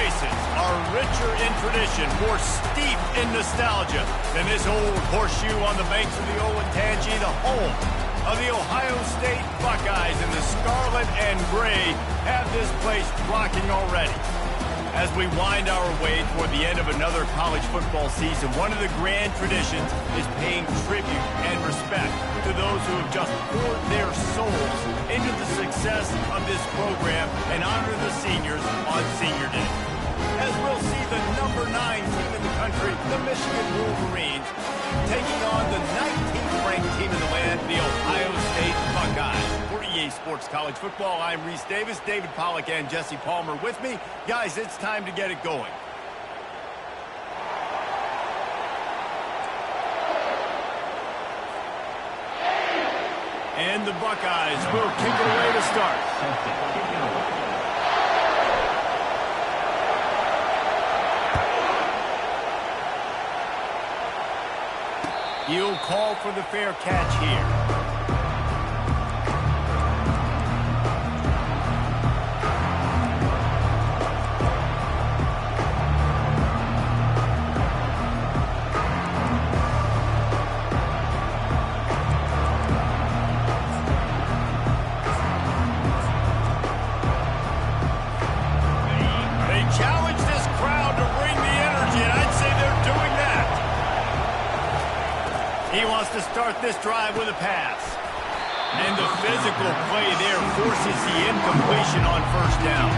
places are richer in tradition, more steep in nostalgia than this old horseshoe on the banks of the Olentangy, the home of the Ohio State Buckeyes. And the scarlet and gray have this place rocking already. As we wind our way toward the end of another college football season, one of the grand traditions is paying tribute and respect to those who have just poured their souls into the success of this program and honor the seniors on Senior Day. As we'll see the number 9 team in the country, the Michigan Wolverines, taking on the 19th ranked team in the land, the Ohio State Buckeyes. For EA Sports College Football, I'm Reese Davis, David Pollack and Jesse Palmer with me. Guys, it's time to get it going. And the Buckeyes will kick it away to start. He'll call for the fair catch here. They challenge this crowd to bring the energy, and I'd say they're doing that. He wants to start this drive with a pass. And the physical play there forces the incompletion on first down.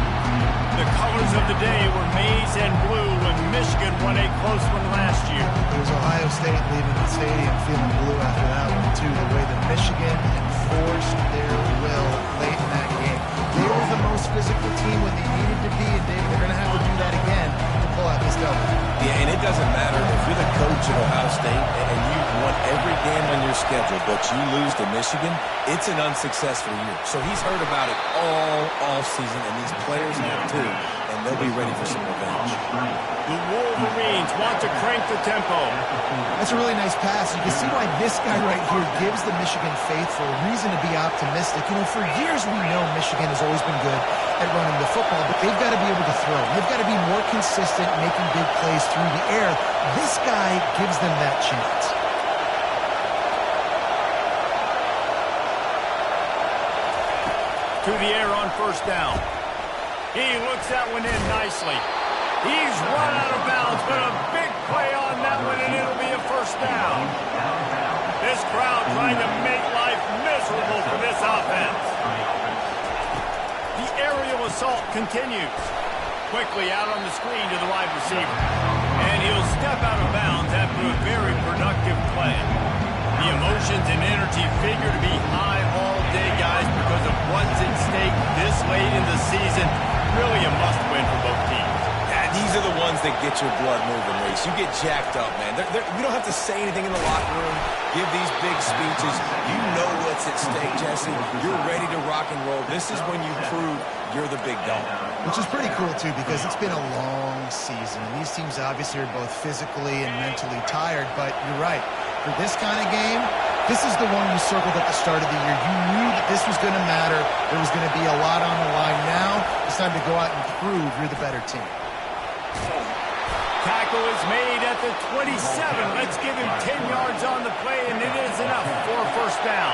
The colors of the day were maize and blue when Michigan won a close one last year. It was Ohio State leaving the stadium feeling blue after that one, too. The way that Michigan enforced their will late in that game. They were the most physical team when they needed to be, and Dave, they're going to have to do that again to pull out this W. Yeah, and it doesn't matter if you're the coach at Ohio State and you've won every game on your schedule, but you lose to Michigan, it's an unsuccessful year. So he's heard about it all season, and these players have too, and they'll be ready for some revenge. The Wolverines want to crank the tempo. That's a really nice pass. You can see why this guy right here gives the Michigan faithful a reason to be optimistic. You know, for years we know Michigan has always been good at running the football, but they've got to be able to throw. They've got to be more consistent making big plays through the air. This guy gives them that chance. To the air on first down. He looks that one in nicely. He's run out of bounds, but a big play on that one, and it'll be a first down. This crowd trying to make life miserable for this offense. The aerial assault continues. Quickly out on the screen to the wide receiver. And he'll step out of bounds after a very productive play. The emotions and energy figure to be high all day, guys, because of what's at stake this late in the season. Really a must-win for both teams. These are the ones that get your blood moving, Reese. You get jacked up, man. You don't have to say anything in the locker room, give these big speeches. You know what's at stake, Jesse. You're ready to rock and roll. This is when you prove you're the big dog. Which is pretty cool, too, because it's been a long season. These teams obviously are both physically and mentally tired, but you're right. For this kind of game, this is the one you circled at the start of the year. You knew that this was going to matter. There was going to be a lot on the line. Now it's time to go out and prove you're the better team. Tackle is made at the 27. Let's give him 10 yards on the play, and it is enough for a first down.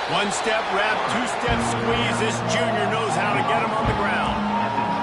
One-step wrap, two-step squeeze. This junior knows how to get him on the ground.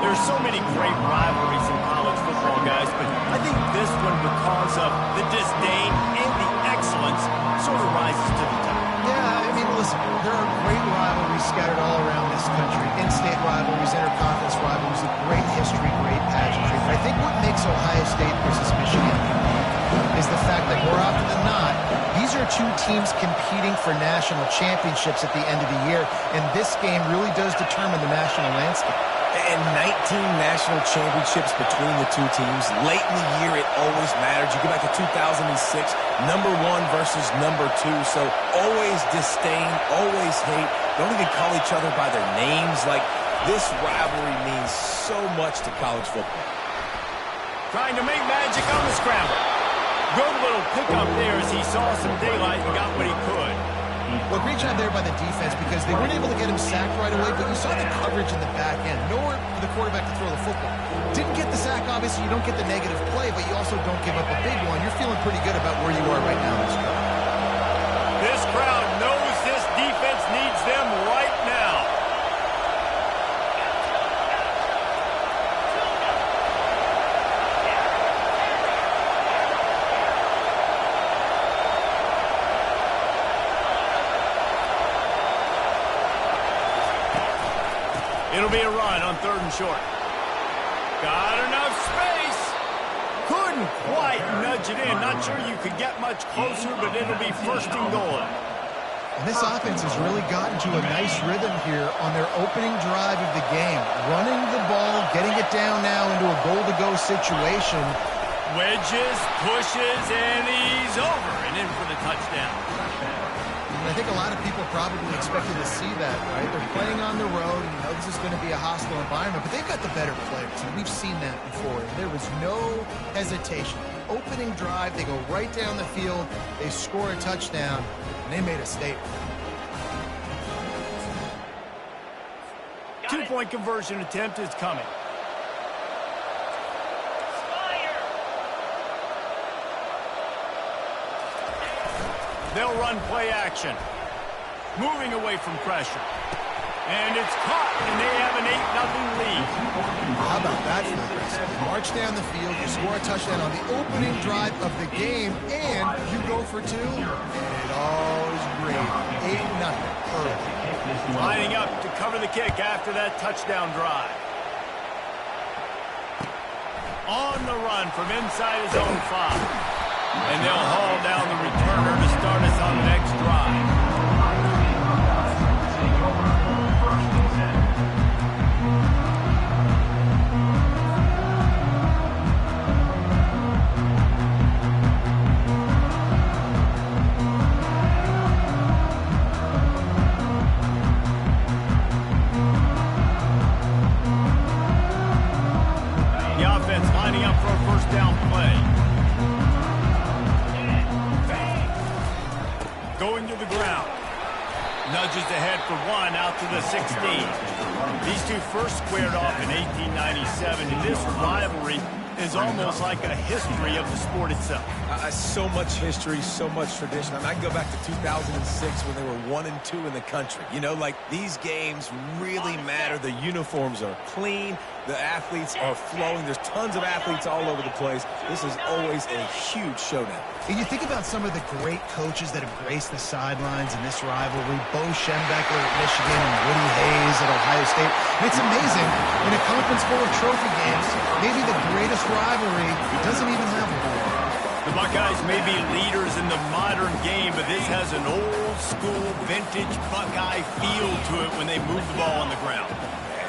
There's so many great rivalries in college football, guys, but I think this one, because of the disdain and the excellence, sort of rises to the top. Yeah, I mean, listen, there are great rivalries scattered all around this country. In-state rivalries, interconference rivalries with great history, great pageantry. But I think what makes Ohio State versus Michigan unique is the fact that more often than not, these are two teams competing for national championships at the end of the year, and this game really does determine the national landscape. And 19 national championships between the two teams. Late in the year, it always mattered. You go back to 2006, number 1 versus number 2. So always disdain, always hate. Don't even call each other by their names. Like, This rivalry means so much to college football. Trying to make magic on the scramble. Good little pickup there as he saw some daylight and got what he could. Well, great job there by the defense because they weren't able to get him sacked right away, but you saw the coverage in the back end. Nowhere for the quarterback to throw the football. Didn't get the sack, obviously. You don't get the negative play, but you also don't give up a big one. You're feeling pretty good about where you are right now in this crowd. This crowd knows this defense needs them right now. It'll be a run on 3rd and short. Got enough space. Couldn't quite nudge it in. Not sure you could get much closer, but it'll be 1st and goal. And this offense has really gotten to a nice rhythm here on their opening drive of the game. Running the ball, getting it down now into a goal-to-go situation. Wedges, pushes, and he's over and in for the touchdown. And I think a lot of people probably expected to see that, right? They're playing on the road, and you know this is going to be a hostile environment, but they've got the better players, and we've seen that before. And there was no hesitation. Opening drive, they go right down the field, they score a touchdown, and they made a statement. 2-point conversion attempt is coming. They'll run play action. Moving away from pressure. And it's caught, and they have an 8-0 lead. How about that for the rest? You march down the field, you score a touchdown on the opening drive of the game, and you go for 2, and it all is great. 8-0 early. Lining up to cover the kick after that touchdown drive. On the run from inside his own 5. And they'll haul down the returner to start us on the next drive. The offense lining up for a 1st down play. Going to the ground. Nudges ahead for 1 out to the 16. These two first squared off in 1897, and this rivalry is almost like a history of the sport itself. So much history, so much tradition. I mean, I can go back to 2006 when they were 1-2 in the country. You know, like, these games really matter. The uniforms are clean. The athletes are flowing. There's tons of athletes all over the place. This is always a huge showdown. And you think about some of the great coaches that have graced the sidelines in this rivalry. Bo Schembechler at Michigan and Woody Hayes at Ohio State. And it's amazing, in a conference full of trophy games, maybe the greatest rivalry doesn't even have one. The Buckeyes may be leaders in the modern game, but this has an old-school, vintage Buckeye feel to it when they move the ball on the ground.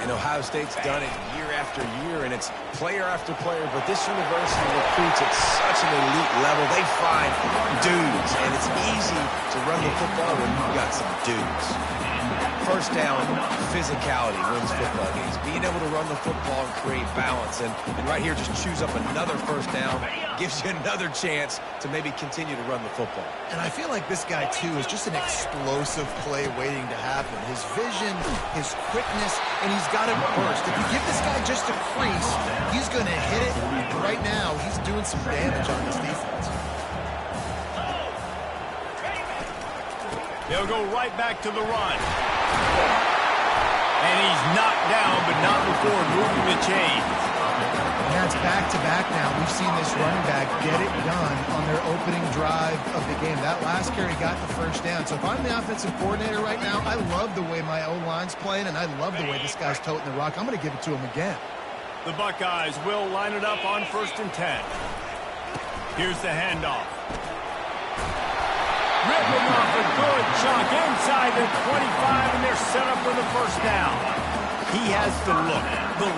And Ohio State's done it year after year, and it's player after player, but this university recruits at such an elite level. They find dudes, and it's easy to run the football when you've got some dudes. 1st down, physicality wins football games. Being able to run the football and create balance, and right here, just choose up another 1st down, gives you another chance to maybe continue to run the football. And I feel like this guy, too, is just an explosive play waiting to happen. His vision, his quickness, and he's got it burst. If you give this guy just a crease, he's going to hit it. And right now, he's doing some damage on this defense. They'll go right back to the run. And he's knocked down, but not before moving the chains. And that's back-to-back now. We've seen this running back get it done on their opening drive of the game. That last carry got the 1st down. So if I'm the offensive coordinator right now, I love the way my O-line's playing, and I love the way this guy's toting the rock. I'm going to give it to him again. The Buckeyes will line it up on 1st and 10. Here's the handoff. Ripping off a good chunk inside the 25, and they're set up for the 1st down. He has the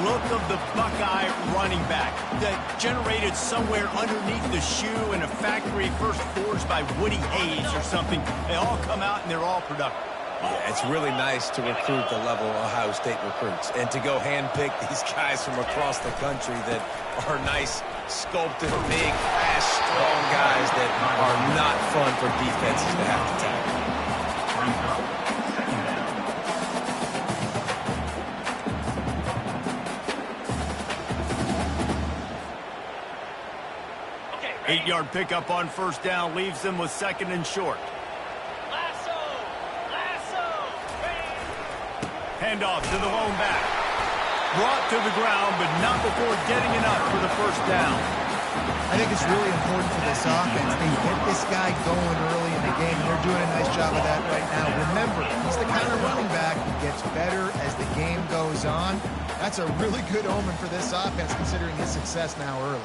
look of the Buckeye running back that generated somewhere underneath the shoe in a factory first forged by Woody Hayes or something. They all come out and they're all productive. Yeah, it's really nice to recruit the level Ohio State recruits and to go handpick these guys from across the country that are nice, sculpted, big, fast, strong guys that are not fun for defenses to have to tackle. 8-yard pickup on first down leaves them with 2nd and short. Handoff to the lone back. Brought to the ground, but not before getting enough for the first down. I think it's really important for this offense. They get this guy going early in the game, and they're doing a nice job of that right now. Remember, he's the kind of running back who gets better as the game goes on. That's a really good omen for this offense, considering his success now early.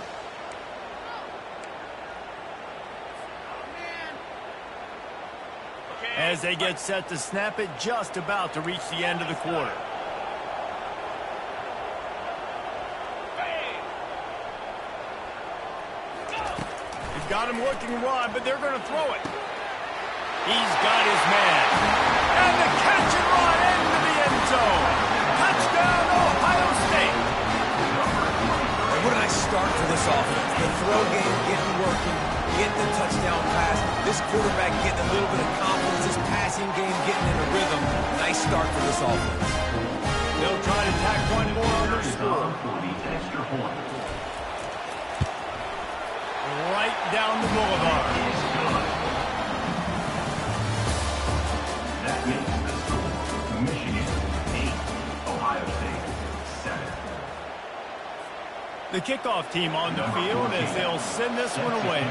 As they get set to snap it, just about to reach the end of the quarter. They've got him looking run, but they're going to throw it. He's got his man. And the catch and run into the end zone. Touchdown, Ohio State. And what a nice start for this offense. The throw game getting working, getting the touchdown pass. This quarterback getting a little bit of confidence. This passing game getting in a rhythm. Nice start for this offense. They'll try to tack one more on their score. Right down the boulevard. That makes the score Michigan 8, Ohio State 7. The kickoff team on the field as they'll send this one away.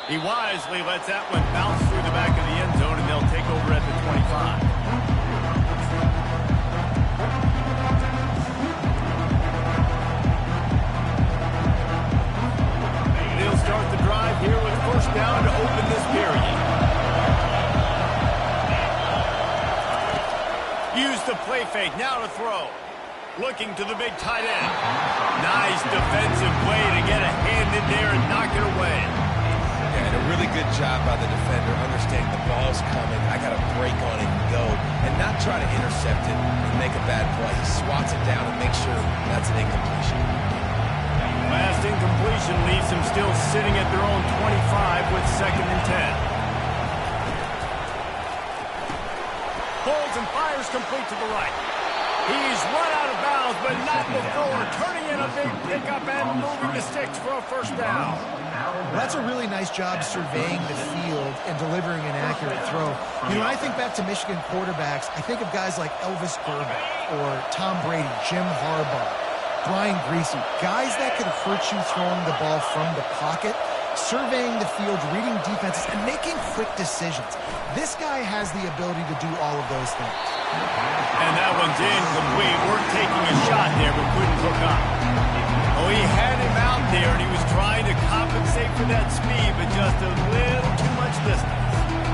He wisely lets that one bounce through the back of the end zone, and they'll take over at the 25. They'll start the drive here with first down to open this period. Use the play fake, now to throw. Looking to the big tight end. Nice defensive play to get a hand in there and knock it away. And a really good job by the defender, understanding the ball's coming. I got to break on it and go, and not try to intercept it and make a bad play. He swats it down and makes sure that's an incompletion. Last incompletion leaves them still sitting at their own 25 with 2nd and 10. Pulls and fires complete to the right. He's run out of bounds, but not before turning in a big pickup and moving the sticks for a first down. Well, that's a really nice job surveying the field and delivering an accurate throw. You know, when I think back to Michigan quarterbacks, I think of guys like Elvis Grbac or Tom Brady, Jim Harbaugh, Brian Griese, guys that could hurt you throwing the ball from the pocket, surveying the field, reading defenses, and making quick decisions. This guy has the ability to do all of those things. And that one's incomplete. We're taking a shot there, but couldn't hook up. Oh, he had him out there, and he was trying to compensate for that speed, but just a little too much distance.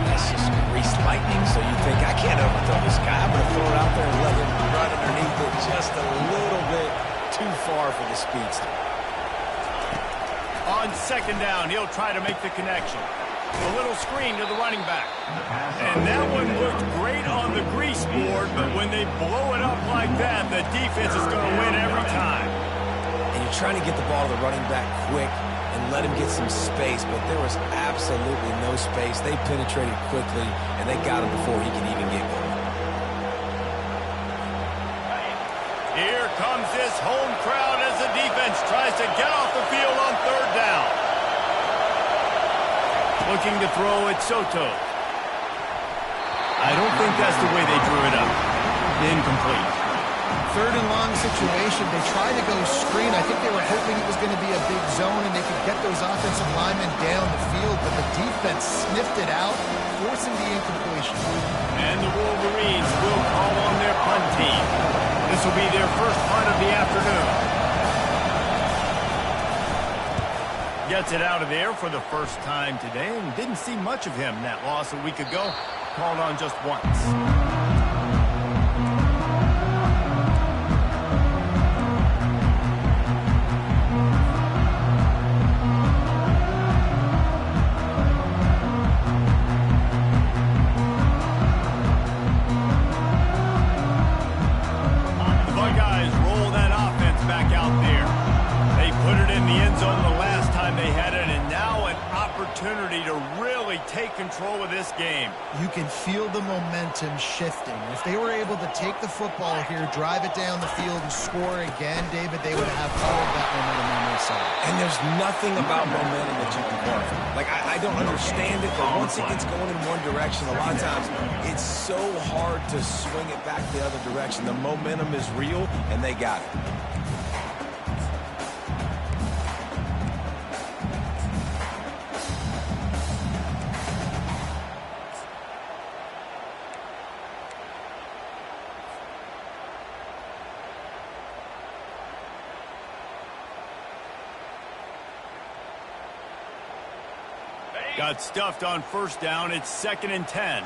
That's just greased lightning, so you think, I can't overthrow this guy. I'm going to throw it out there and let him run underneath it just a little bit too far for the speedster. On 2nd down, he'll try to make the connection. A little screen to the running back. And that one looked great on the grease board, but when they blow it up like that, the defense is going to win every time. And you're trying to get the ball to the running back quick and let him get some space, but there was absolutely no space. They penetrated quickly, and they got him before he could even get going. Here comes this home crowd as the defense tries to get off the field on 3rd down. Looking to throw at Soto. I don't think that's the way they drew it up. Incomplete. 3rd and long situation. They tried to go screen. I think they were hoping it was going to be a big zone and they could get those offensive linemen down the field, but the defense sniffed it out, forcing the incompletion. And the Wolverines will call on their punt team. This will be their first punt of the afternoon. Gets it out of there for the first time today, and didn't see much of him. That loss a week ago, called on just once. really take control of this game. You can feel the momentum shifting. If they were able to take the football here, drive it down the field, and score again, David, they would have all of that momentum on their side. And there's nothing about momentum that you can quantify. Like, I don't understand it, but once it gets going in one direction, a lot of times it's so hard to swing it back the other direction. The momentum is real, and they got it. Got stuffed on first down. It's 2nd and 10.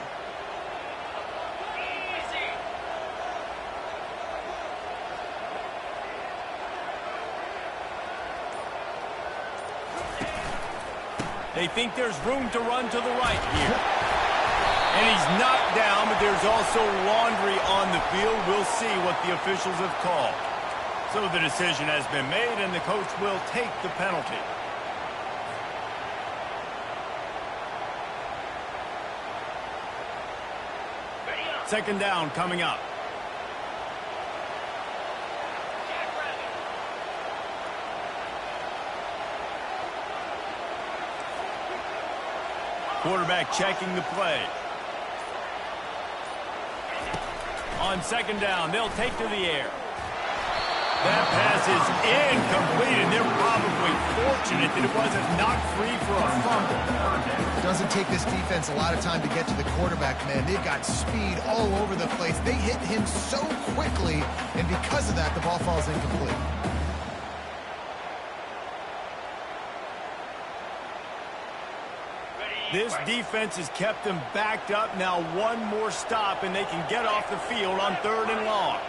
They think there's room to run to the right here. And he's knocked down, but there's also laundry on the field. We'll see what the officials have called. So the decision has been made, and the coach will take the penalty. Second down coming up. Quarterback checking the play. On second down, they'll take to the air. That pass is incomplete, and they're probably fortunate that it wasn't knocked free for a fumble. It doesn't take this defense a lot of time to get to the quarterback, man. They've got speed all over the place. They hit him so quickly, and because of that, the ball falls incomplete. This defense has kept them backed up. Now one more stop, and they can get off the field on 3rd and long.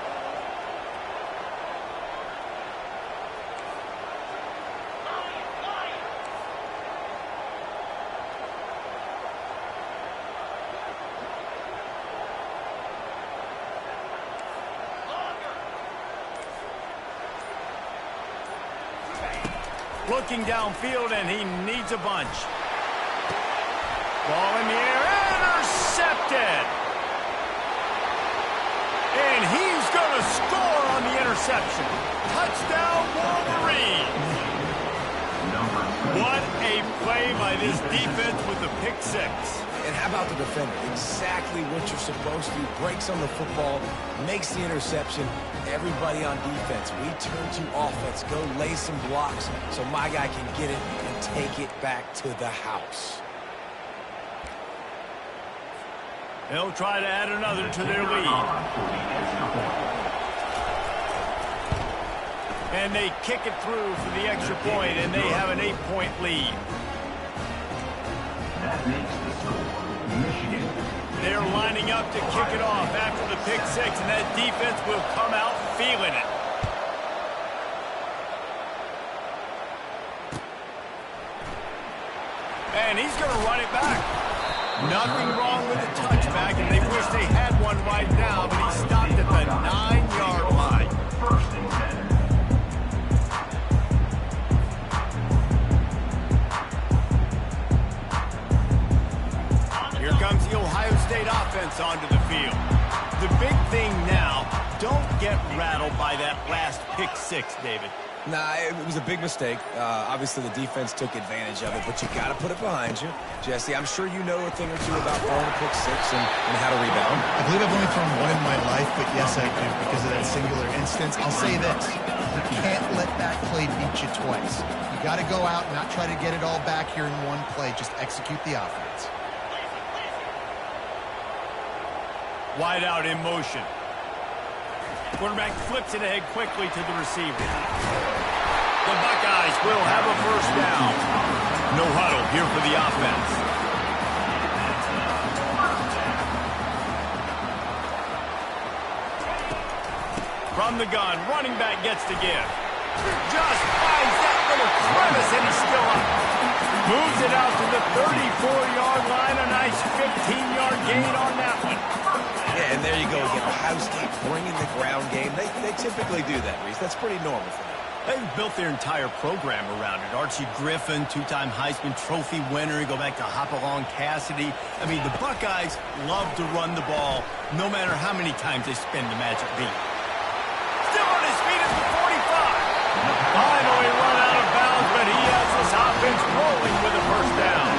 Looking downfield, and he needs a bunch. Ball in the air, intercepted! And he's going to score on the interception. Touchdown, Wolverine! What a play by this defense with the pick six. And how about the defender? Exactly what you're supposed to. Breaks on the football, makes the interception. Everybody on defense, we turn to offense. Go lay some blocks so my guy can get it and take it back to the house. They'll try to add another to their lead. And they kick it through for the extra point, and they have an 8-point lead. That makes the score Michigan. They're lining up to kick it off after the pick six, and that defense will come out feeling it. And he's going to run it back. Nothing wrong with the touchback, and they wish they had one right now, but he stopped at the 9-yard line. 1st and 10. Here comes the Ohio State offense onto the field. The big thing now, don't get rattled by that last pick six, David. Nah, it was a big mistake. Obviously, the defense took advantage of it, but you got to put it behind you. Jesse, I'm sure you know a thing or two about throwing a pick six and how to rebound. I believe I've only thrown one in my life, but yes, I do because of that singular instance. I'll say this. You can't let that play beat you twice. You got to go out and not try to get it all back here in one play. Just execute the offense. Wide out in motion. Quarterback flips it ahead quickly to the receiver. The Buckeyes will have a first down. No huddle here for the offense. From the gun, running back gets to give. Just finds that little crevice, and he's still up. Moves it out to the 34-yard line. A nice 15-yard gain on that one. Yeah, and there you go again. Ohio State bringing the ground game. They typically do that, Reese. That's pretty normal for them. They've built their entire program around it. Archie Griffin, two-time Heisman Trophy winner. You go back to Hopalong Cassidy. I mean, the Buckeyes love to run the ball, no matter how many times they spin the magic beat. Still on his feet at the 45. Finally run out of bounds, but he has this offense rolling with a first down.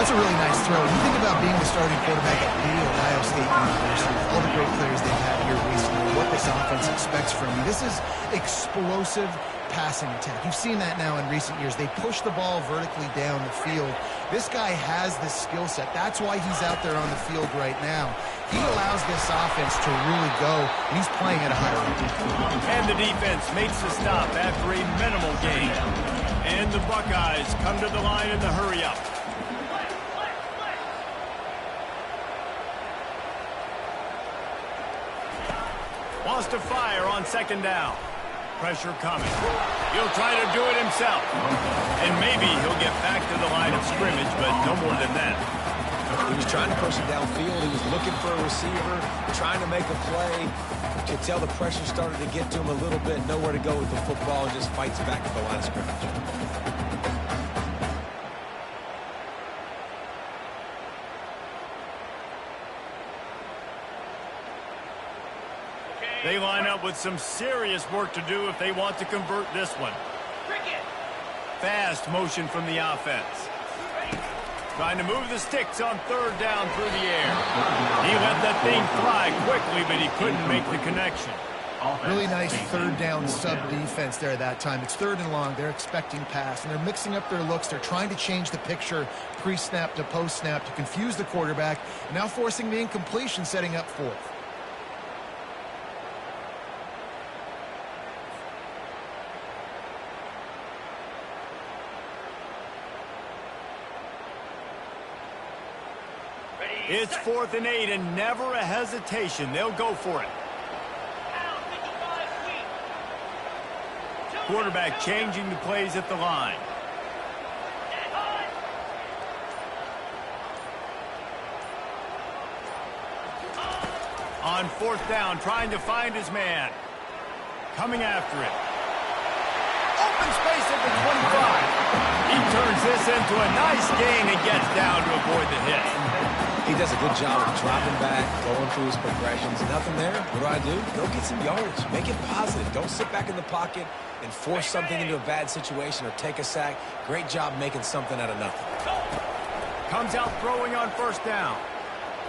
That's a really nice throw. You think about being the starting quarterback at the Ohio State University, all the great players they've had here recently, what this offense expects from you. This is explosive passing attack. You've seen that now in recent years. They push the ball vertically down the field. This guy has this skill set. That's why he's out there on the field right now. He allows this offense to really go, and he's playing at a high rate. And the defense makes the stop after a minimal gain. And the Buckeyes come to the line in the hurry-up. Wants to fire on second down. Pressure coming. He'll try to do it himself. And maybe he'll get back to the line of scrimmage, but no more than that. He was trying to push it downfield. He was looking for a receiver, trying to make a play. You could tell the pressure started to get to him a little bit. Nowhere to go with the football, and just fights back to the line of scrimmage. They line up with some serious work to do if they want to convert this one. Fast motion from the offense. Trying to move the sticks on third down through the air. He let that thing fly quickly, but he couldn't make the connection. Really nice third down sub-defense there that time. It's third and long. They're expecting pass, and they're mixing up their looks. They're trying to change the picture pre-snap to post-snap to confuse the quarterback, now forcing the incompletion, setting up fourth. It's 4th and 8 and never a hesitation. They'll go for it. Quarterback changing the plays at the line. On 4th down, trying to find his man. Coming after it. Open space at the 25. He turns this into a nice gain and gets down to avoid the hit. He does a good job of dropping back, going through his progressions. Nothing there. What do? Go get some yards. Make it positive. Don't sit back in the pocket and force something into a bad situation or take a sack. Great job making something out of nothing. Comes out throwing on 1st down.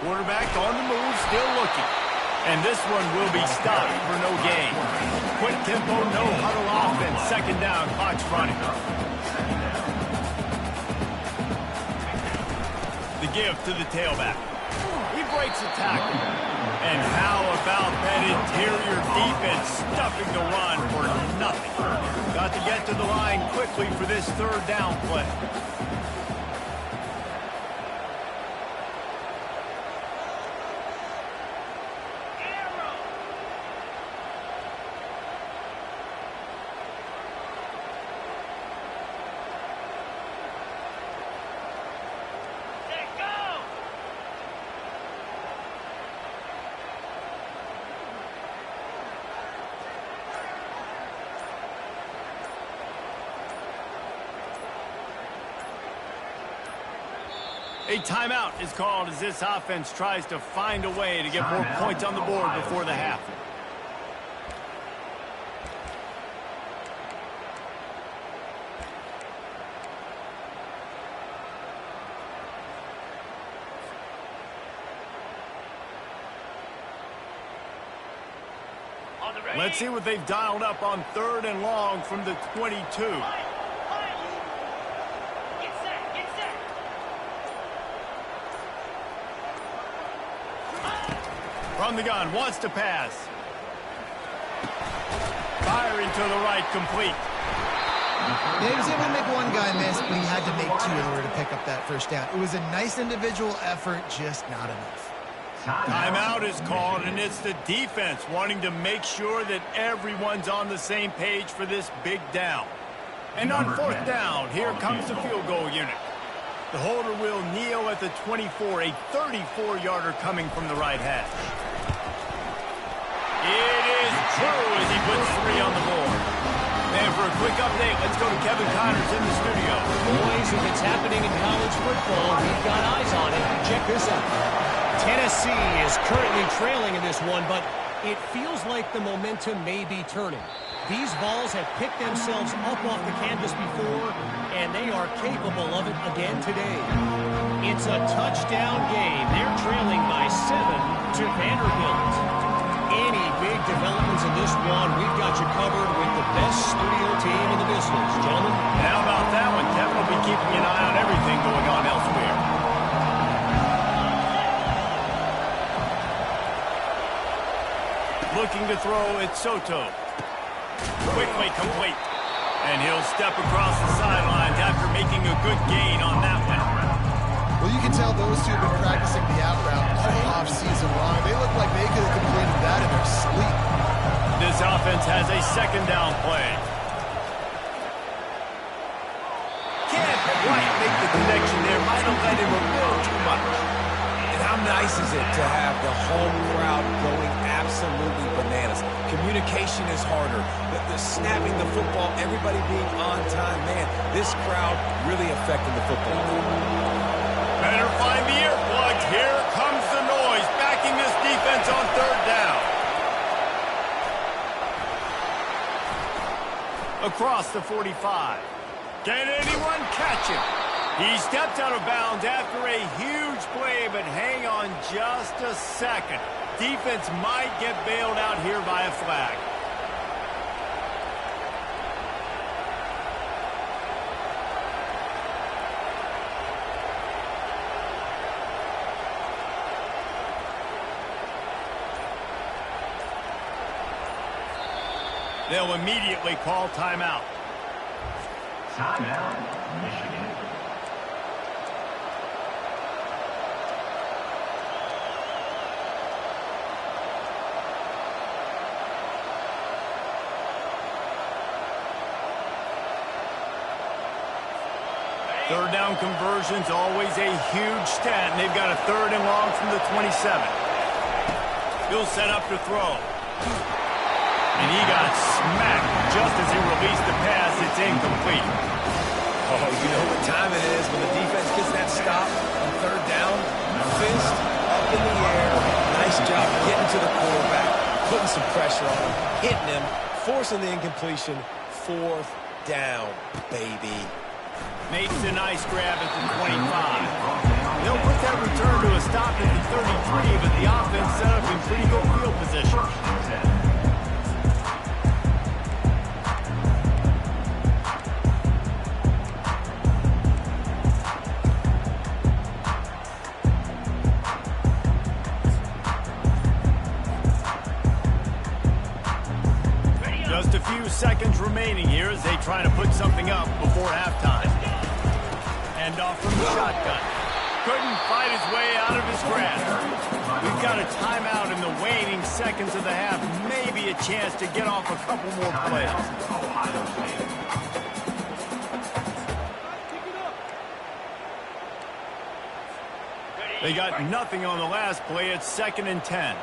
Quarterback on the move, still looking. And this one will be stopped for no gain. Quick tempo, no huddle offense. 2nd down, clock's running. The give to the tailback. He breaks the tackle. And how about that interior defense stuffing the run for nothing? Got to get to the line quickly for this 3rd down play. A timeout is called as this offense tries to find a way to get more points on the board before the half. Let's see what they've dialed up on 3rd and long from the 22. From the gun, wants to pass. Firing to the right, complete. Yeah, he was able to make one guy miss, but he had to make 2 in order to pick up that 1st down. It was a nice individual effort, just not enough. Timeout is called, and it's the defense wanting to make sure that everyone's on the same page for this big down. And on 4th down, here comes the field goal unit. The holder will kneel at the 24, a 34-yarder coming from the right hash. It is true as he puts 3 on the board. And for a quick update, let's go to Kevin Connors in the studio. Boys, if it's happening in college football, we've got eyes on it. Check this out. Tennessee is currently trailing in this one, but it feels like the momentum may be turning. These balls have picked themselves up off the canvas before, and they are capable of it again today. It's a touchdown game. They're trailing by 7 to Vanderbilt. Any big developments in this one, we've got you covered with the best studio team in the business. Gentlemen? And how about that one? Kevin will be keeping an eye on everything going on elsewhere. Looking to throw, it's Soto. Quickly complete. And he'll step across the sidelines after making a good gain on that one. Well, you can tell those two have been practicing the out route all off-season long. They look like they could have completed that in their sleep. This offense has a second down play. Can't quite make the connection there. Might have led him a little too much. And how nice is it to have the home crowd going absolutely bananas? Communication is harder. The snapping the football, everybody being on time. Man, this crowd really affecting the football. Better find the earplugs. Here comes the noise, backing this defense on third down. Across the 45. Can anyone catch him? He stepped out of bounds after a huge play, but hang on just a second. Defense might get bailed out here by a flag. They'll immediately call timeout. Timeout, Michigan. Third down conversion's always a huge stat, and they've got a 3rd and long from the 27. He'll set up to throw. And he got smacked just as he released the pass. It's incomplete. Oh, you know what time it is when the defense gets that stop on 3rd down. Fist up in the air. Nice job getting to the quarterback, putting some pressure on him, hitting him, forcing the incompletion. 4th down, baby. Makes a nice grab at the 25. They'll put that return to a stop at the 33, but the offense set up in pretty good field position. Just a few seconds remaining here as they try to put something up before halftime. And off from the shotgun. Couldn't fight his way out of his grasp. We've got a timeout in the waning seconds of the half. Maybe a chance to get off a couple more plays. They got nothing on the last play. It's 2nd and 10.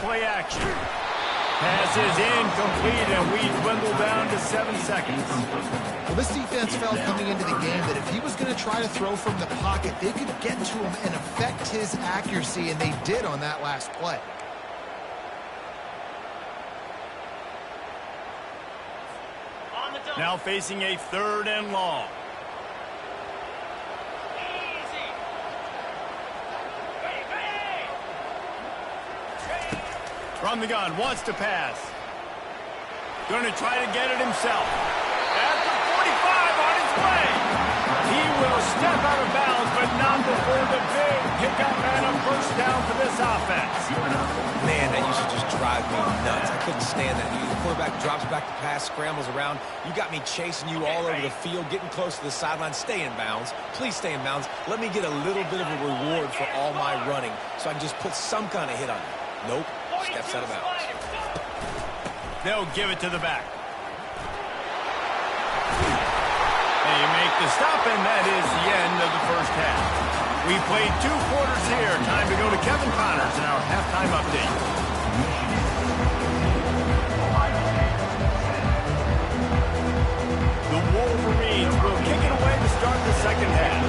Play action. Pass is incomplete, and we dwindle down to 7 seconds. Well, this defense felt coming into the game that if he was going to try to throw from the pocket, they could get to him and affect his accuracy, and they did on that last play. Now facing a 3rd and long. From the gun, wants to pass. Going to try to get it himself. At the 45 on his way. He will step out of bounds, but not before the big pickup and a first down for this offense. Man, that used to just drive me nuts. I couldn't stand that. The quarterback drops back to pass, scrambles around. You got me chasing you all over the field, getting close to the sideline. Stay in bounds. Please stay in bounds. Let me get a little bit of a reward for all my running so I can just put some kind of hit on you. Nope. Steps out of bounds. They'll give it to the back. They make the stop, and that is the end of the first half. We played 2 quarters here. Time to go to Kevin Connors in our halftime update. The Wolverines will kick it away to start the second half.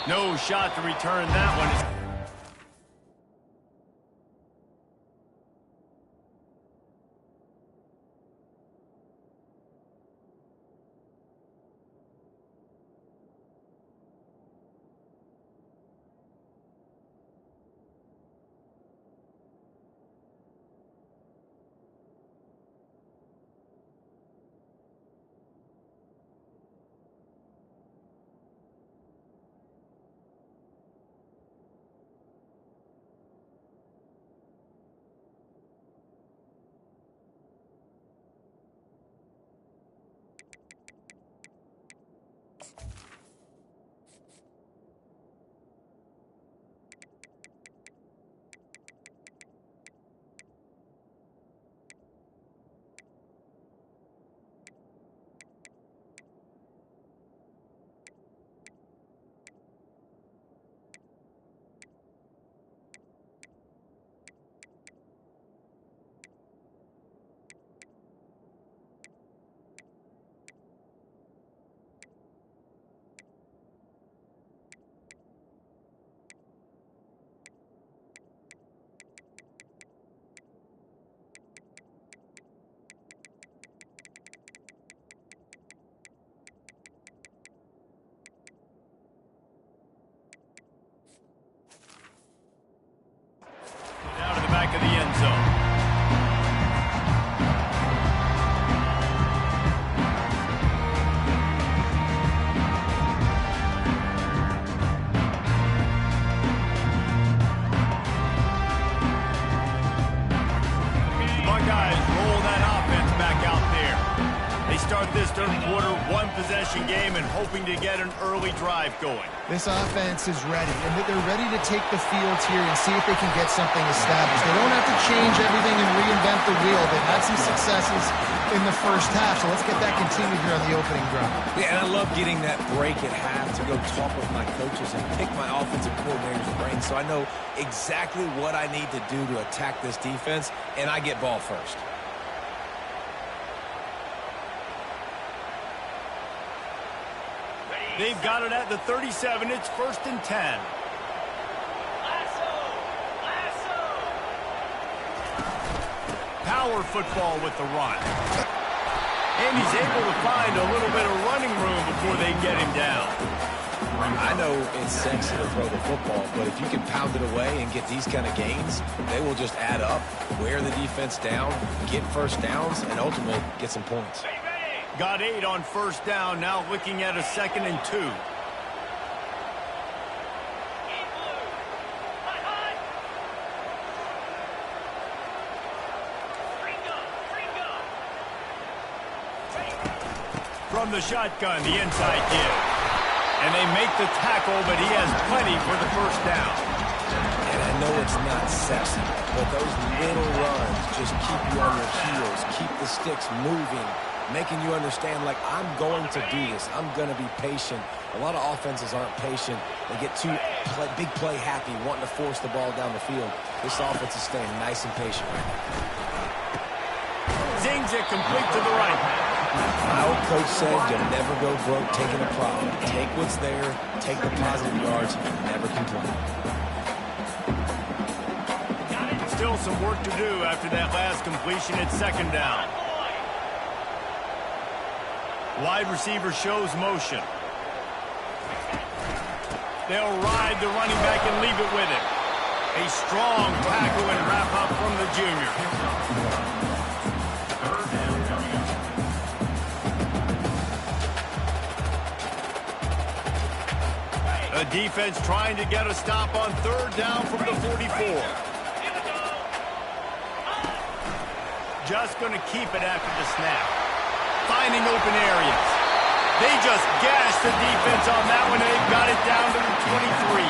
No shot to return that one. Down to the back of the end zone. The Buckeyes roll that offense back out there. They start this third quarter, 1-possession game and hoping to get an early drive going. This offense is ready, and they're ready to take the field here and see if they can get something established. They don't have to change everything and reinvent the wheel. They've had some successes in the first half, so let's get that continued here on the opening drive. Yeah, and I love getting that break at half to go talk with my coaches and pick my offensive coordinator's brain so I know exactly what I need to do to attack this defense, and I get ball first. They've got it at the 37. It's 1st and 10. Power football with the run. And he's able to find a little bit of running room before they get him down. I know it's sexy to throw the football, but if you can pound it away and get these kind of gains, they will just add up, wear the defense down, get first downs, and ultimately get some points. Got 8 on 1st down, now looking at a 2nd and 2. From the shotgun, the inside kid. And they make the tackle, but he has plenty for the 1st down. And I know it's not sexy, but those little runs just keep you on your heels, keep the sticks moving, making you understand, like, I'm going to do this. I'm going to be patient. A lot of offenses aren't patient. They get too big play happy, wanting to force the ball down the field. This offense is staying nice and patient right now. Zings it complete to the right. My old coach said you'll never go broke taking a problem. Take what's there, take the positive yards, and never complain. Still some work to do after that last completion at 2nd down. Wide receiver shows motion. They'll ride the running back and leave it with him. A strong tackle and wrap up from the junior. The defense trying to get a stop on 3rd down from the 44. Just going to keep it after the snap. Finding open areas. They just gashed the defense on that one, and they've got it down to the 23.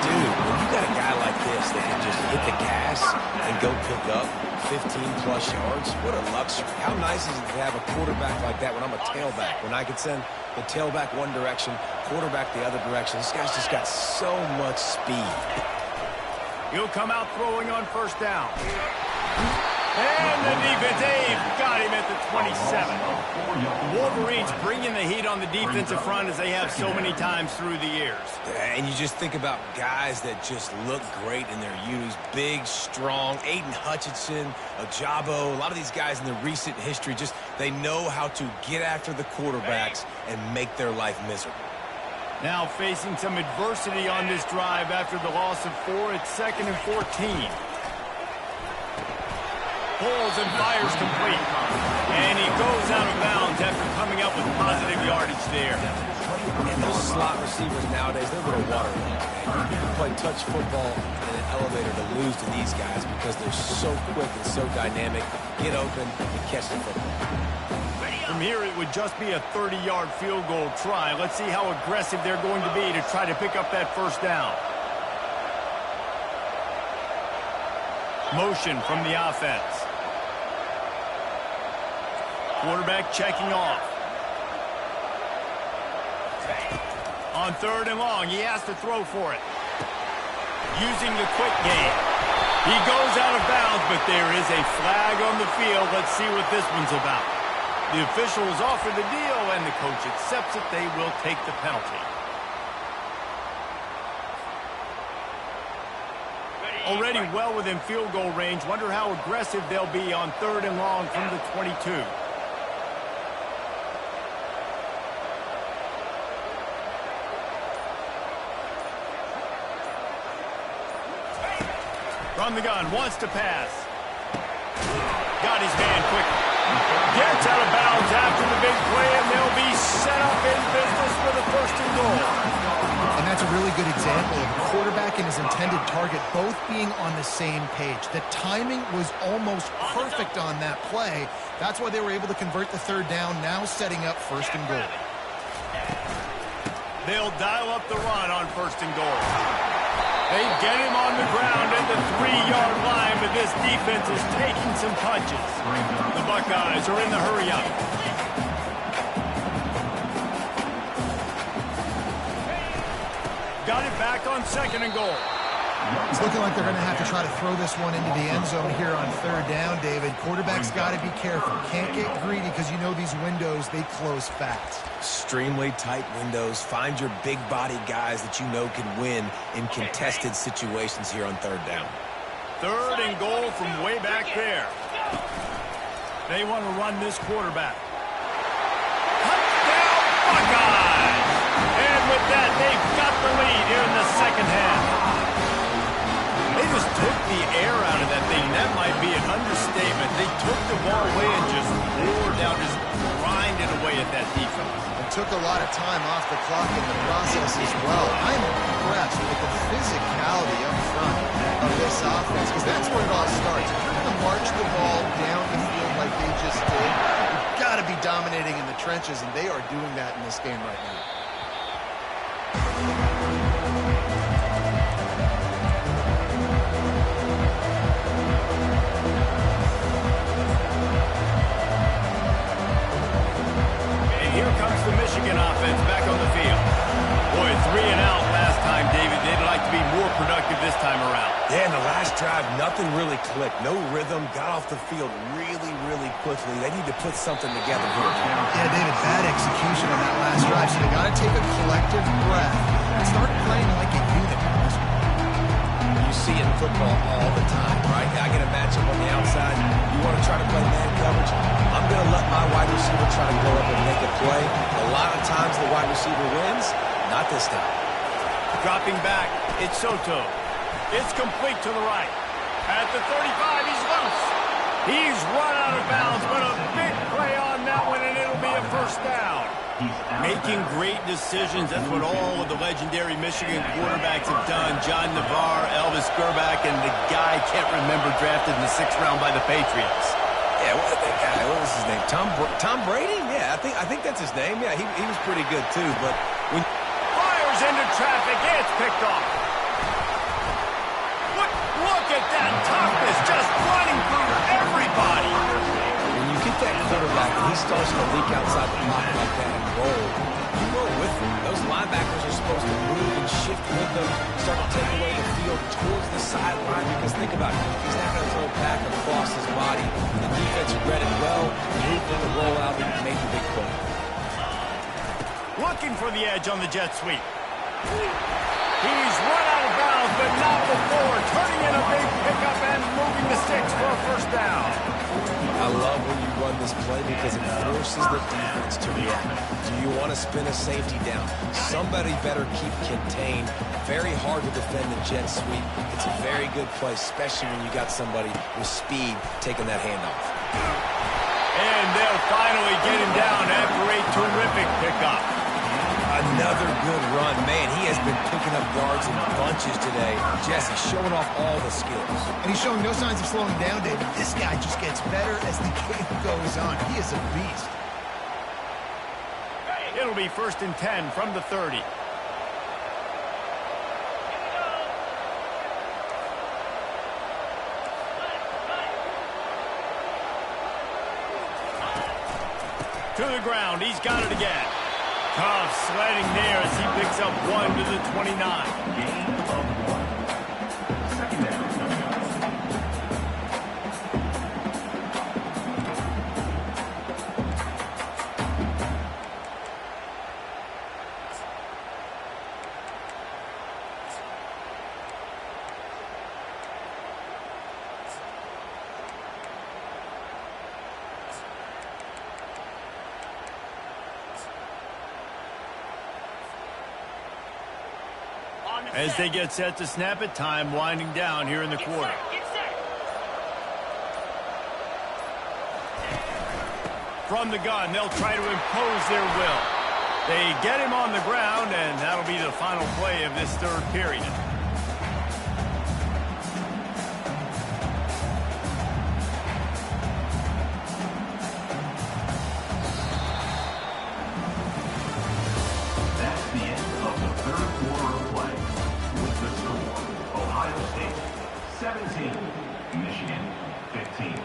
Dude, when you got a guy like this that can just hit the gas and go go pick up 15-plus yards. What a luxury. How nice is it to have a quarterback like that when I'm a tailback, when I can send the tailback one direction, quarterback the other direction. This guy's just got so much speed. He'll come out throwing on first down. And the defense, they've got him at the 27. The Wolverines bringing the heat on the defensive front as they have so many times through the years. And you just think about guys that just look great in their unis. Big, strong, Aiden Hutchinson, Ajabo, a lot of these guys in the recent history, just they know how to get after the quarterbacks and make their life miserable. Now facing some adversity on this drive after the loss of 4. It's 2nd and 14. Pulls and fires complete. And he goes out of bounds after coming up with positive yardage there. And those slot receivers nowadays, they're little waterlogged. You can play touch football in an elevator to lose to these guys because they're so quick and so dynamic. Get open and catch the football. From here, it would just be a 30-yard field goal try. Let's see how aggressive they're going to be to try to pick up that first down. Motion from the offense. Quarterback checking off. On 3rd and long, he has to throw for it. Using the quick game. He goes out of bounds, but there is a flag on the field. Let's see what this one's about. The officials offer the deal, and the coach accepts it. They will take the penalty. Already well within field goal range. Wonder how aggressive they'll be on 3rd and long from the 22. From the gun, wants to pass. Got his man quickly. Gets out of bounds after the big play, and they'll be set up in business for the 1st and goal. And that's a really good example of the quarterback and his intended target both being on the same page. The timing was almost perfect on that play. That's why they were able to convert the 3rd down, now setting up 1st and goal. They'll dial up the run on 1st and goal. They get him on the ground at the 3-yard line, but this defense is taking some punches. The Buckeyes are in the hurry-up. Got it back on 2nd and goal. It's looking like they're going to have to try to throw this one into the end zone here on 3rd down, David. Quarterback's got to be careful. Can't get greedy because you know these windows, they close fast. Extremely tight windows. Find your big-body guys that you know can win in contested situations here on 3rd down. 3rd and goal from way back there. They want to run this quarterback. Touchdown, Buckeyes! And with that, they've got the lead here in the 2nd half. They just took the air out of that thing. That might be an understatement. They took the ball away and just wore down, just grinded away at that defense. And took a lot of time off the clock in the process as well. I'm impressed with the physicality up front of this offense because that's where it all starts. If you're going to march the ball down the field like they just did, you've got to be dominating in the trenches, and they are doing that in this game right now. Here comes the Michigan offense back on the field. Boy, 3 and out last time, David. They'd like to be more productive this time around. Yeah, in the last drive, nothing really clicked. No rhythm. Got off the field really, really quickly. They need to put something together here. Yeah, David, bad execution on that last drive. So they got to take a collective breath and start playing like a unit. You see it in football all the time, right? I get a matchup on the outside. You want to try to play man coverage? I'm going to let my wide receiver try to go up and make a play. A lot of times the wide receiver wins. Not this time. Dropping back, it's Soto. It's complete to the right. At the 35, he's loose. He's run out of bounds, but a big play on that one, and it'll be a 1st down. Making great decisions. That's what all of the legendary Michigan quarterbacks have done. John Navarre, Elvis Gerbach, and the guy I can't remember drafted in the 6th round by the Patriots. Yeah, what was his name? Tom Brady? Yeah, I think that's his name. Yeah, he was pretty good too. But when fires into traffic, it's picked off. Look at that toughness, just starts to leak outside the pocket like that and roll, you roll with him. Those linebackers are supposed to move and shift with them, start to take away the field towards the sideline, because think about it. He's not going to throw it back across his body. The defense read it well, moved with the rollout, and made the big play. Looking for the edge on the jet sweep. He's run out of bounds, but not before. Turning in a big pickup and moving the sticks for a first down. I love when you run this play because it forces the defense to react. Do you want to spin a safety down? Somebody better keep contained. Very hard to defend the jet sweep. It's a very good play, especially when you got somebody with speed taking that handoff. And they'll finally get him down after a terrific pickup. Another good run. Man, he has been picking up yards in bunches today. Jesse showing off all the skills. And he's showing no signs of slowing down, David. This guy just gets better as the game goes on. He is a beast. It'll be 1st and 10 from the 30. To the ground. He's got it again. Tough sledding there as he picks up 1 to the 29. Gain of 1. Second down. As they get set to snap it, time winding down here in the quarter. From the gun, they'll try to impose their will. They get him on the ground, and that'll be the final play of this third period. That's the end of the third quarter of play. With the score, Ohio State 17, Michigan 15.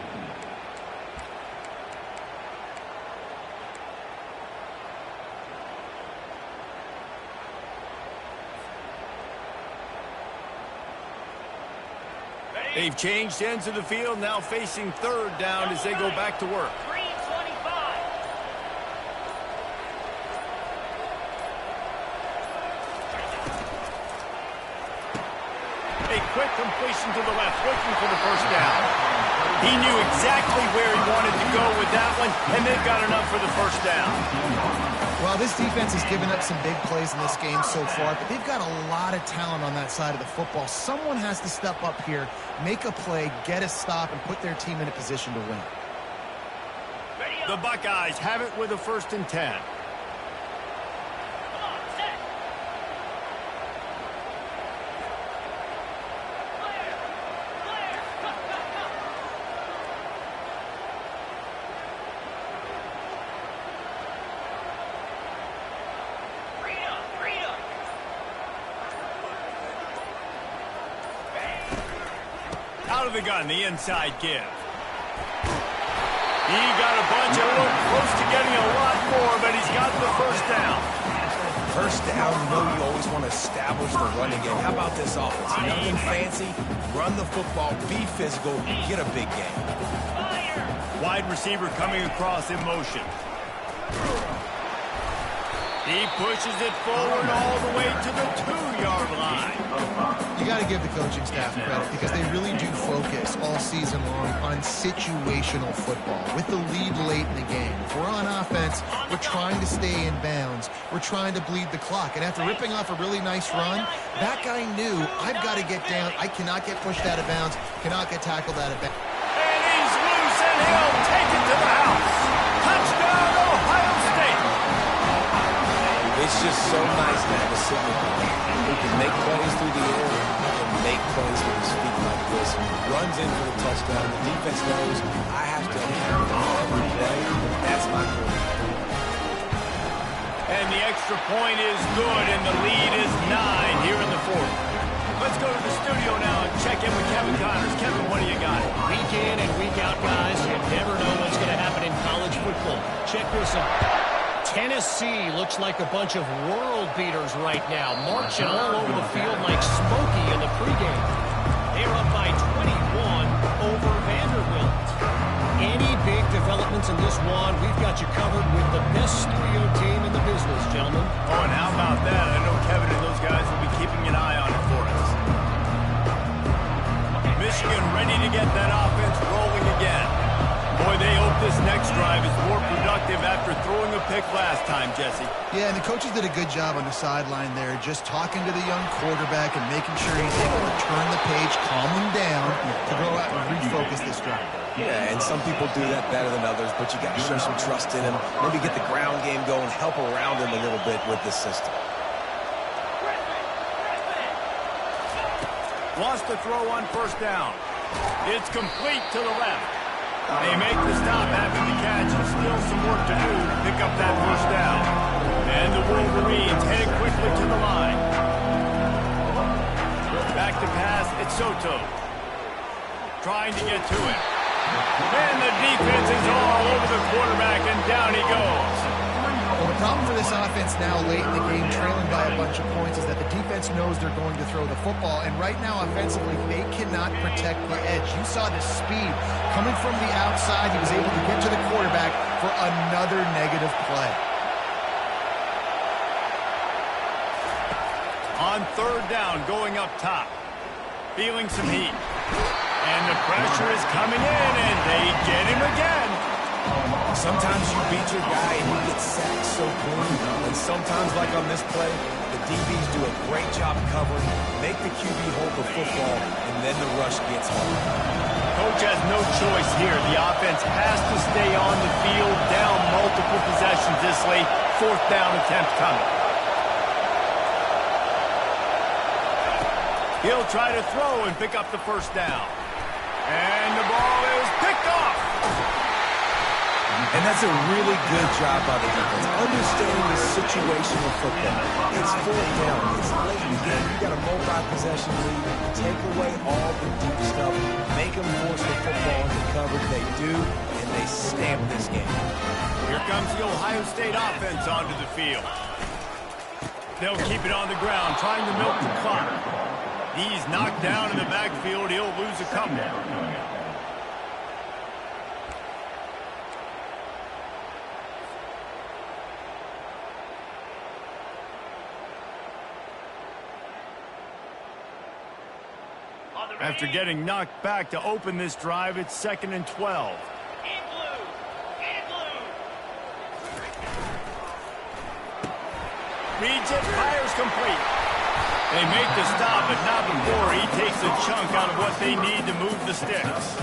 They've changed ends of the field, now facing third down as they go back to work. A quick completion to the left, looking for the first down. He knew exactly where he wanted to go with that one, and they've got enough for the first down. Well, this defense has given up some big plays in this game so far, but they've got a lot of talent on that side of the football. Someone has to step up here, make a play, get a stop, and put their team in a position to win. The Buckeyes have it with a 1st and 10. Out of the gun, the inside give. He got a bunch of them, close to getting a lot more, but he's got the first down. First down, you know you always want to establish the running game. How about this offense? Nothing fancy. Run the football, be physical, get a big game. Wide receiver coming across in motion. He pushes it forward all the way to the 2-yard line. You got to give the coaching staff credit because they really do focus all season long on situational football with the lead late in the game. If we're on offense, we're trying to stay in bounds. We're trying to bleed the clock. And after ripping off a really nice run, that guy knew, I've got to get down. I cannot get pushed out of bounds, cannot get tackled out of bounds. And he's loose, and he'll take it to the house. Touchdown, Ohio State. It's just so nice to have a signal who can make plays through the air and make plays with his feet like this. Runs in for the touchdown. The defense knows I have to account for every play. That's my quarterback. And the extra point is good, and the lead is 9 here in the fourth. Let's go to the studio now and check in with Kevin Connors. Kevin, what do you got? Week in and week out, guys, you never know what's going to happen in college football. physical. Check this out. Tennessee looks like a bunch of world beaters right now, marching all over the field like Smokey in the pregame. They're up by 21 over Vanderbilt. Any big developments in this one, we've got you covered with the best studio team in the business, gentlemen. Oh, and how about that? I know Kevin and those guys will be keeping an eye on it for us. Michigan ready to get that offense rolling again. Boy, they hope this next drive is more productive after throwing a pick last time, Jesse. Yeah, and the coaches did a good job on the sideline there, just talking to the young quarterback and making sure he's able to turn the page, calm him down, to go out and refocus this drive. Yeah, and some people do that better than others, but you got to show some trust in him. Maybe get the ground game going, help around him a little bit with this system. Wants to throw on first down. It's complete to the left. They make the stop after the catch, and still some work to do to pick up that first down. And the Wolverines heading quickly to the line. Back to pass, it's Soto. Trying to get to it. And the defense is all over the quarterback, and down he goes. Well, the problem for this offense now late in the game, trailing by a bunch of points, is that the defense knows they're going to throw the football. And right now, offensively, they cannot protect the edge. You saw the speed coming from the outside. He was able to get to the quarterback for another negative play. On third down, going up top. Feeling some heat. And the pressure is coming in, and they get him again. Sometimes you beat your guy and you get sacked so clean. And sometimes, like on this play, the DBs do a great job covering, make the QB hold the football, and then the rush gets home. Coach has no choice here. The offense has to stay on the field, down multiple possessions this late. Fourth down attempt coming. He'll try to throw and pick up the first down. And the ball is picked off. And that's a really good job by the defense, understanding the situation of football. It's fourth down. It's late in the game. You got a multi-possession lead. Take away all the deep stuff. Make them force the football into coverage. They do, and they stamp this game. Here comes the Ohio State offense onto the field. They'll keep it on the ground, trying to milk the clock. He's knocked down in the backfield. He'll lose a couple. After getting knocked back to open this drive, it's 2nd and 12. Reads it, fires complete. They make the stop, but not before he takes a chunk out of what they need to move the sticks.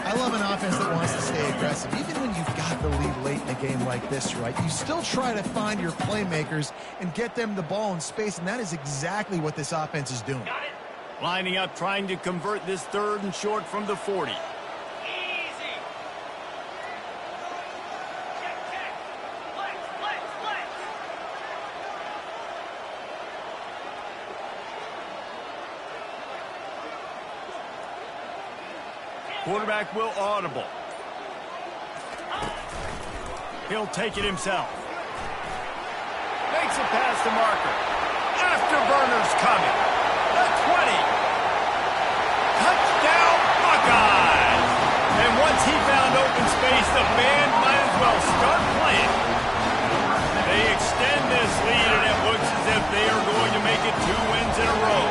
I love an offense that wants to stay aggressive. Even when you've got the lead late in a game like this, right, you still try to find your playmakers and get them the ball in space, and that is exactly what this offense is doing. Lining up, trying to convert this 3rd and short from the 40. Quarterback will audible. He'll take it himself. Makes it past the marker. Afterburner's coming. The 20. Touchdown Buckeyes. And once he found open space, the band might as well start playing. They extend this lead, and it looks as if they are going to make it 2 wins in a row.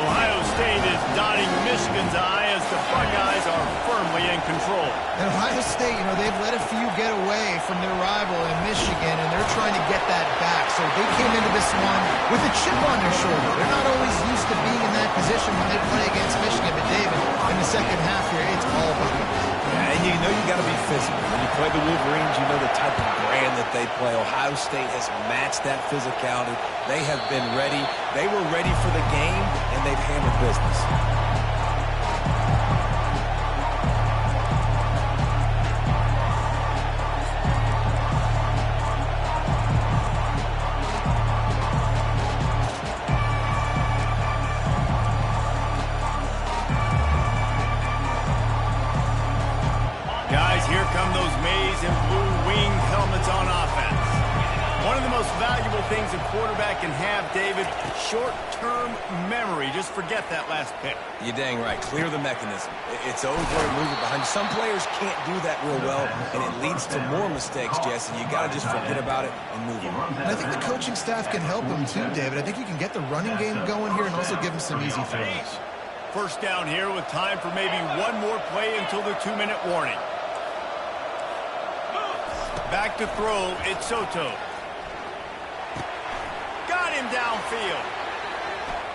Ohio State is dotting Michigan's eye as the Buckeyes are firmly in control. And Ohio State, you know, they've let a few get away from their rival in Michigan, and they're trying to get that back. So they came into this one with a chip on their shoulder. They're not always used to being in that position when they play against Michigan. But, David, in the second half here, it's all Buckeyes. Yeah, and you know you got to be physical. When you play the Wolverines, you know the type of brand that they play. Ohio State has matched that physicality. They have been ready. They were ready for the game, and they've handled business. Guys, as here come those maize and blue winged helmets on offense. One of the most valuable things a quarterback can have, David, short-term memory. Just forget that last pick. You're dang right. Clear the mechanism. It's over and move it behind you. Some players can't do that real well, and it leads to more mistakes, Jesse. You got to just forget about it and move on. And I think the coaching staff can help him too, David. I think you can get the running game going here and also give him some easy throws. First down here with time for maybe one more play until the 2-minute warning. Back to throw, it's Soto. Got him downfield.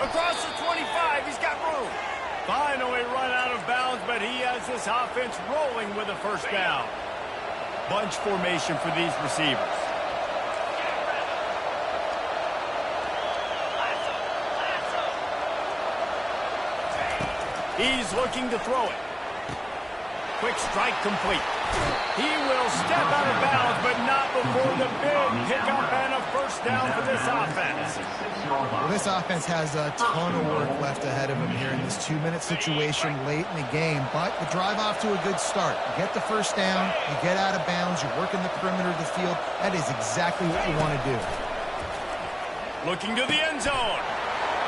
Across the 25, he's got room. Finally run out of bounds, but he has this offense rolling with a first down. Bunch formation for these receivers. He's looking to throw it. Quick strike complete. He will step out of bounds, but not before the big pickup and a first down for this offense. Well, this offense has a ton of work left ahead of them here in this 2-minute situation late in the game, but the drive off to a good start. You get the first down, you get out of bounds, you're working the perimeter of the field. That is exactly what you want to do. Looking to the end zone,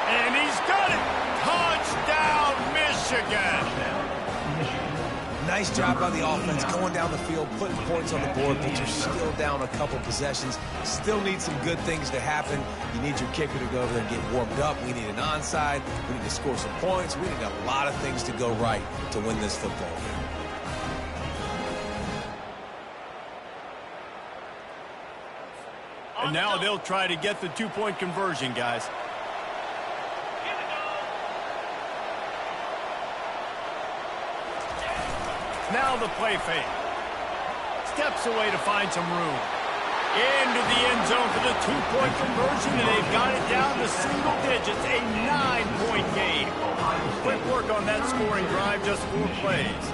and he's got it. Touchdown, Michigan. Nice job by the offense going down the field, putting points on the board, but you're still down a couple possessions. Still need some good things to happen. You need your kicker to go over there and get warmed up. We need an onside. We need to score some points. We need a lot of things to go right to win this football game. And now they'll try to get the 2-point conversion, guys. Now the play fake. Steps away to find some room. Into the end zone for the 2-point conversion, and they've got it down to single digits, a 9-point game. Quick work on that scoring drive, just 4 plays.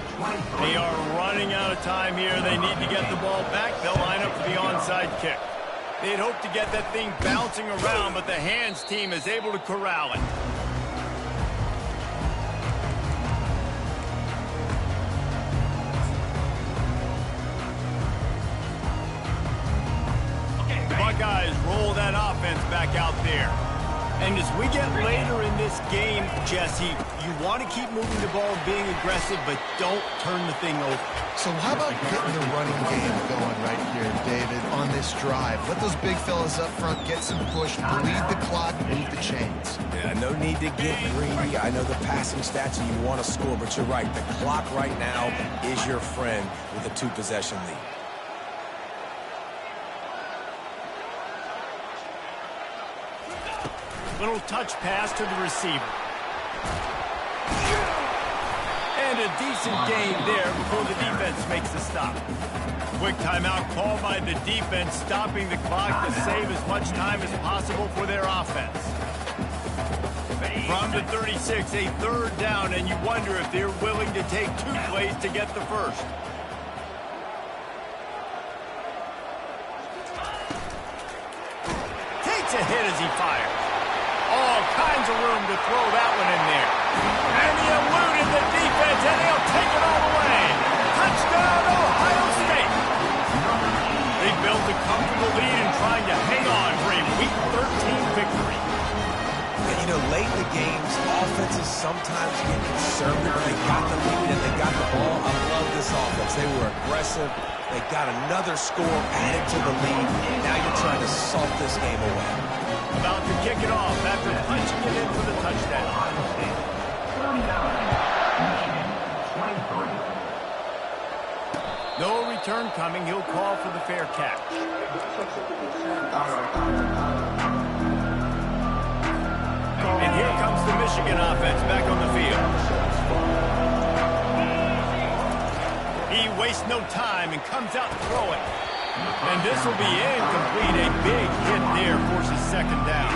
They are running out of time here. They need to get the ball back. They'll line up for the onside kick. They'd hope to get that thing bouncing around, but the hands team is able to corral it. Buckeyes roll that offense back out there. And as we get later in this game, Jesse, you want to keep moving the ball, being aggressive, but don't turn the thing over. So how about getting the running game going right here, David, on this drive? Let those big fellas up front get some push, bleed the clock, move the chains. Yeah, no need to get greedy. I know the passing stats and you want to score, but you're right. The clock right now is your friend with a 2-possession lead. Little touch pass to the receiver. And a decent gain there before the defense makes the stop. Quick timeout called by the defense, stopping the clock to save as much time as possible for their offense. From the 36, a 3rd down, and you wonder if they're willing to take 2 plays to get the first. Takes a hit as he fires. All kinds of room to throw that one in there. And he eluded the defense, and he'll take it all the way. Touchdown, Ohio State. They built a comfortable lead and trying to hang on for a Week 13 victory. And, you know, late in the games, offenses sometimes get conservative. They got the lead and they got the ball. I love this offense. They were aggressive. They got another score added to the lead. Now you're trying to salt this game away. About to kick it off after punching it in for the touchdown. No return coming. He'll call for the fair catch. And here comes the Michigan offense back on the field. He wastes no time and comes out throwing. And this will be incomplete. A big hit there forces 2nd down.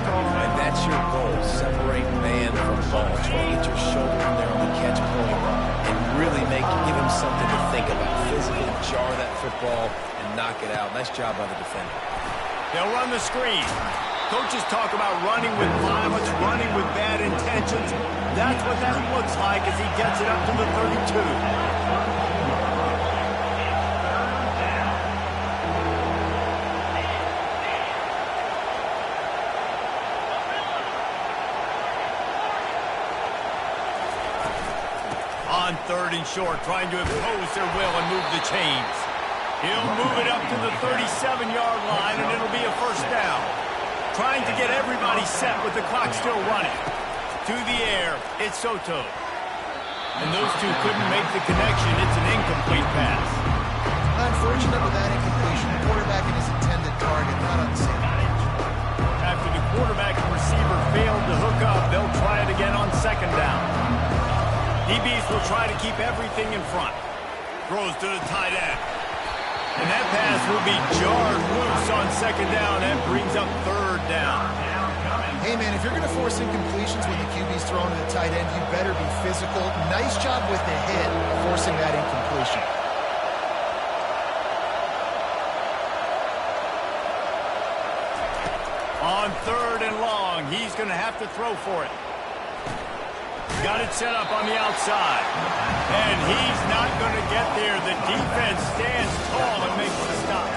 And that's your goal. Separate man from ball. Try to get your shoulder in there on the catch point and really give him something to think about. Physically jar that football and knock it out. Nice job by the defender. They'll run the screen. Coaches talk about running with violence, running with bad intentions. That's what that looks like as he gets it up to the 32. On 3rd and short, trying to impose their will and move the chains. He'll move it up to the 37-yard line, and it'll be a first down. Trying to get everybody set with the clock still running. To the air, it's Soto. And those two couldn't make the connection. It's an incomplete pass. Unfortunate with that incompletion. The quarterback and his intended target not on the same page. After the quarterback and receiver failed to hook up, they'll try it again on 2nd down. DBs will try to keep everything in front. Throws to the tight end. And that pass will be jarred loose on 2nd down. That brings up 3rd down. Hey, man, if you're going to force incompletions when the QB's thrown to the tight end, you better be physical. Nice job with the hit, forcing that incompletion. On 3rd and long, he's going to have to throw for it. Got it set up on the outside. And he's not going to get there. The defense stands tall and makes the stop.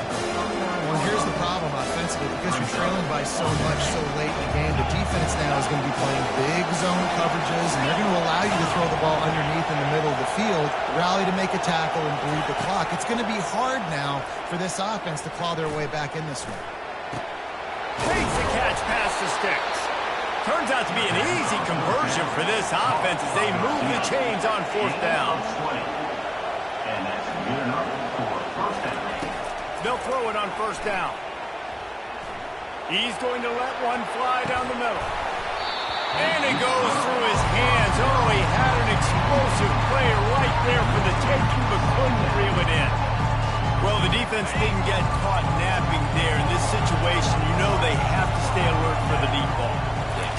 Well, here's the problem offensively. Because you're trailing by so much so late in the game, the defense now is going to be playing big zone coverages, and they're going to allow you to throw the ball underneath in the middle of the field, rally to make a tackle, and bleed the clock. It's going to be hard now for this offense to claw their way back in this one. Takes the catch past the sticks. Turns out to be an easy conversion for this offense as they move the chains on 4th down. And that's good enough for first down. They'll throw it on 1st down. He's going to let one fly down the middle. And it goes through his hands. Oh, he had an explosive play right there for the taking, but couldn't reel it in. Well, the defense didn't get caught napping there. In this situation, you know they have to stay alert for the deep ball.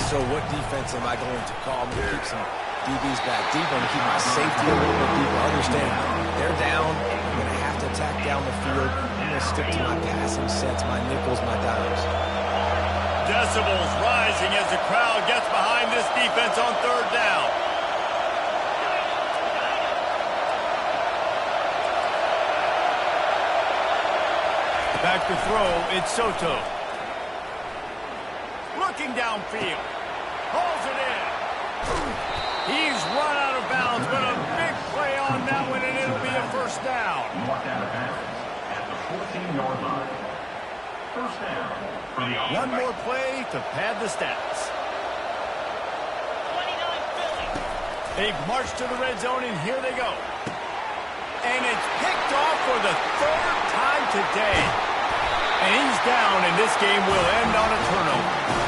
So what defense am I going to call? I'm going to keep some DBs back deep. I'm going to keep my safety a little bit deeper. Understand, they're down. I'm going to have to attack down the field. I'm going to stick to my passing sets, my nickels, my dimes. Decibels rising as the crowd gets behind this defense on 3rd down. Back to throw, it's Soto. Looking downfield. Hauls it in. He's run out of bounds, but a big play on that one, and it'll be a first down. Marked out of bounds at the 14-yard line. First down for the offense. One more play to pad the stats. They've marched to the red zone, and here they go. And it's picked off for the 3rd time today. And he's down, and this game will end on a turnover.